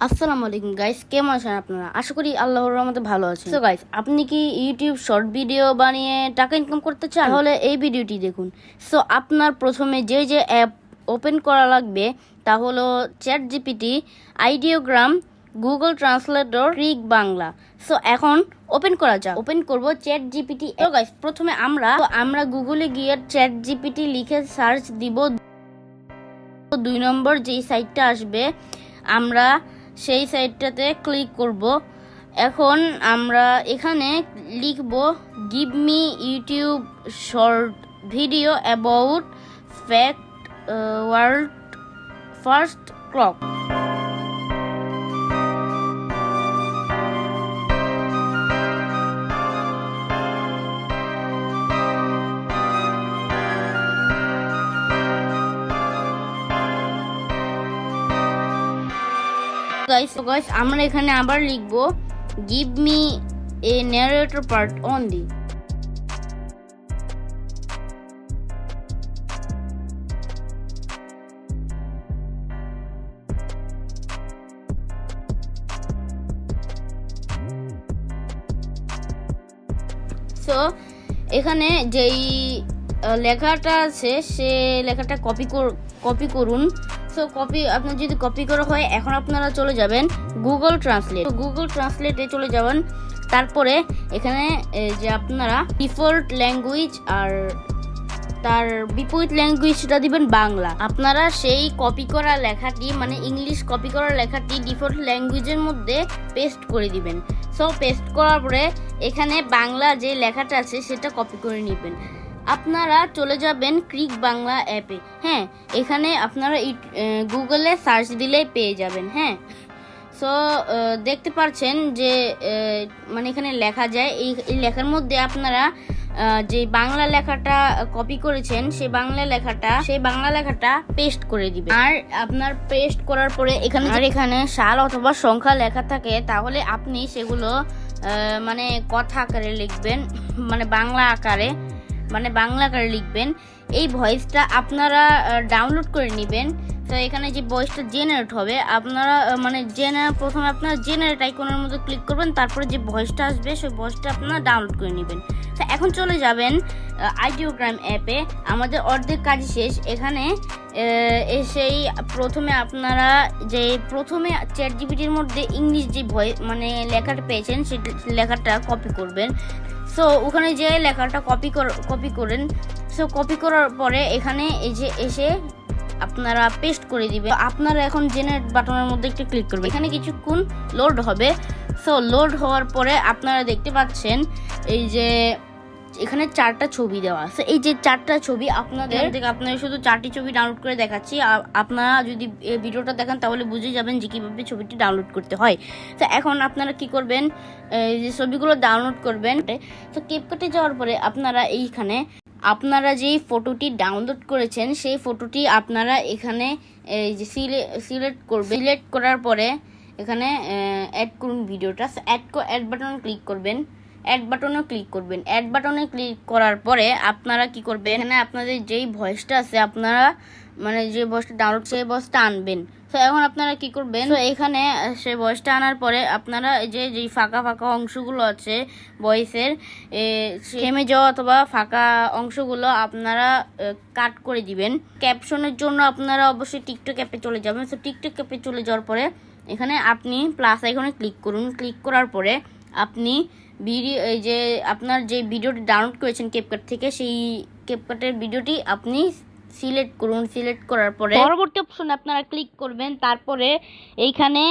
আসসালামু আলাইকুম গাইস, কেমন আছেন আপনারা? আশা করি আল্লাহর রহমতে ভালো আছেন। তো গাইস, আপনি কি ইউটিউব শর্ট ভিডিও বানিয়ে টাকা ইনকাম করতে চান? তাহলে এই ভিডিওটি দেখুন। সো আপনার প্রথমে যে অ্যাপ ওপেন করা লাগবে তা হলো ChatGPT, Ideogram, Google translator, ক্রিক বাংলা। সো এখন ওপেন করা যাক। ওপেন করব চ্যাট জিপিটি। তো গাইস, প্রথমে আমরা গুগলে গিয়ে চ্যাট জিপিটি লিখে সার্চ দিব। 2 নম্বর যেই সাইটটা আসবে আমরা সেই সাইটটাতে ক্লিক করব। এখন আমরা এখানে লিখব give me YouTube short video about fact world first clock. Guys আমরা এখানে আবার লিখব give me a narrator part only. So এখানে যেই লেখাটা আছে সে লেখাটা কপি করুন। সো আপনার যদি কপি করা হয়, এখন আপনারা চলে যাবেন গুগল ট্রান্সলেটে চলে যাবেন। তারপরে এখানে যে আপনারা ডিফল্ট ল্যাঙ্গুয়েজ আর তার বিপরীত ল্যাঙ্গুয়েজটা দিবেন বাংলা। আপনারা সেই কপি করা লেখাটি মানে ইংলিশ কপি করা লেখাটি ডিফল্ট ল্যাঙ্গুয়েজের মধ্যে পেস্ট করে দিবেন। সো পেস্ট করার পরে এখানে বাংলা যে লেখাটা আছে সেটা কপি করে নেবেন। আপনারা চলে যাবেন ক্রিক বাংলা অ্যাপে। হ্যাঁ, এখানে আপনারা গুগলে সার্চ দিলেই পেয়ে যাবেন। হ্যাঁ, সো দেখতে পাচ্ছেন যে মানে এখানে লেখা যায়, এই লেখার মধ্যে আপনারা যে বাংলা লেখাটা কপি করেছেন সেই বাংলা লেখাটা পেস্ট করে দিবেন। আর আপনার পেস্ট করার পরে এখানে সাল অথবা সংখ্যা লেখা থাকে, তাহলে আপনি সেগুলো মানে কথা আকারে লিখবেন, মানে বাংলা আকারে লিখবেন। এই ভয়েসটা আপনারা ডাউনলোড করে নেবেন। তো এখানে যে ভয়েসটা জেনারেট হবে আপনারা প্রথমে আপনারা জেনারেট আইকনের মধ্যে ক্লিক করবেন, তারপরে যে ভয়েসটা আসবে সেই ভয়েসটা আপনারা ডাউনলোড করে নেবেন। তো এখন চলে যাবেন আইডিওগ্রাম অ্যাপে। আমাদের অর্ধেক কাজ শেষ। এখানে এসেই প্রথমে আপনারা প্রথমে চ্যাট জিপিটির মধ্যে ইংলিশ যে মানে লেখাটা পেয়েছেন সেই লেখাটা কপি করবেন। সো ওখানে যে লেখাটা কপি করেন। সো কপি করার পরে এখানে এই যে এসে আপনারা পেস্ট করে দিবেন। আপনারা এখন জেনারেট বাটনের মধ্যে একটু ক্লিক করবেন। এখানে কিছুক্ষণ লোড হবে। সো লোড হওয়ার পরে আপনারা দেখতে পাচ্ছেন এই যে এখানে 4টা ছবি দেওয়া আছে। এই যে 4টা ছবি আপনারা শুধু 4টি ছবি ডাউনলোড করে দেখাচ্ছি। আপনারা যদি এই ভিডিওটা দেখেন তাহলে বুঝে যাবেন যে কিভাবে ছবিটি ডাউনলোড করতে হয়। তো এখন আপনারা কি করবেন, এই যে ছবিগুলো ডাউনলোড করবেন। তো ক্যাপকাটে যাওয়ার পরে আপনারা এইখানে আপনারা যেই ফটোটি ডাউনলোড করেছেন সেই ফটোটি আপনারা এখানে এই যে সিলেক্ট করবেন। সিলেক্ট করার পরে এখানে অ্যাড করুন ভিডিওটা। অ্যাড বাটনে ক্লিক করবেন। অ্যাড বাটনে ক্লিক করার পরে আপনারা কি করবেন, এখানে আপনাদের যেই ভয়েসটা আছে আপনারা মানে যে ভয়েসটা ডাউনলোড সেই ভয়েসটা আনবেন। তো এখন আপনারা কি করবেন, তো এখানে সেই ভয়েসটা আনার পরে আপনারা যেই ফাঁকা অংশগুলো আছে ভয়েসের থেমে যাওয়া অথবা ফাঁকা অংশগুলো আপনারা কাট করে দিবেন। ক্যাপশনের জন্য আপনারা অবশ্যই টিকটক অ্যাপে চলে যাবেন। তো টিকটক অ্যাপে চলে যাওয়ার পরে এখানে আপনি প্লাস আইকনে ক্লিক করুন। ক্লিক করার পরে আপনি এই যে আপনার যে ভিডিওটি ডাউনলোড করেছেন ক্যাপকাট থেকে, সেই ক্যাপকাটের ভিডিওটি আপনি সিলেক্ট করুন। সিলেক্ট করার পরে পরবর্তী অপশনে আপনারা ক্লিক করবেন। তারপরে এইখানে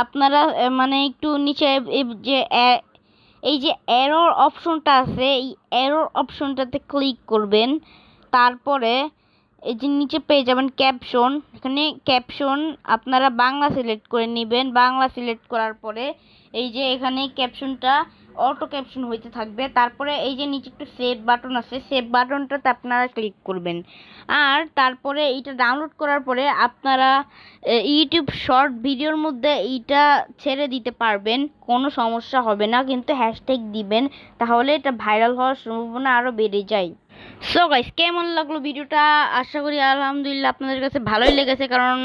আপনারা মানে একটু নিচে এই যে এরর অপশনটা আছে, এই এরর অপশনটাতে ক্লিক করবেন। তারপরে এই যে নিচে পেয়ে যাবেন ক্যাপশন। এখানে ক্যাপশন আপনারা বাংলা সিলেক্ট করে নেবেন। বাংলা সিলেক্ট করার পরে এই যে এখানে ক্যাপশনটা অটো ক্যাপশন হইতে থাকবে। তারপরে এই যে নিচে একটু সেভ বাটন আছে, সেভ বাটনটাতে আপনারা ক্লিক করবেন। আর তারপরে এইটা ডাউনলোড করার পরে আপনারা ইউটিউব শর্ট ভিডিওর মধ্যে এইটা ছেড়ে দিতে পারবেন, কোনো সমস্যা হবে না। কিন্তু হ্যাশট্যাগ দিবেন, তাহলে এটা ভাইরাল হওয়ার সম্ভাবনা আরও বেড়ে যায়। সো গাইস, কেমন লাগলো ভিডিওটা? আশা করি আলহামদুলিল্লাহ আপনাদের কাছে ভালোই লেগেছে, কারণ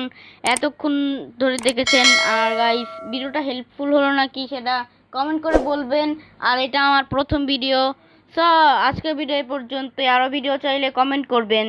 এতক্ষণ ধরে দেখেছেন। আর গাইস, ভিডিওটা হেল্পফুল হলো নাকি সেটা কমেন্ট করে বলবেন। আর এটা আমার প্রথম ভিডিও। সো আজকের ভিডিও এই পর্যন্ত। আরও ভিডিও চাইলে কমেন্ট করবেন।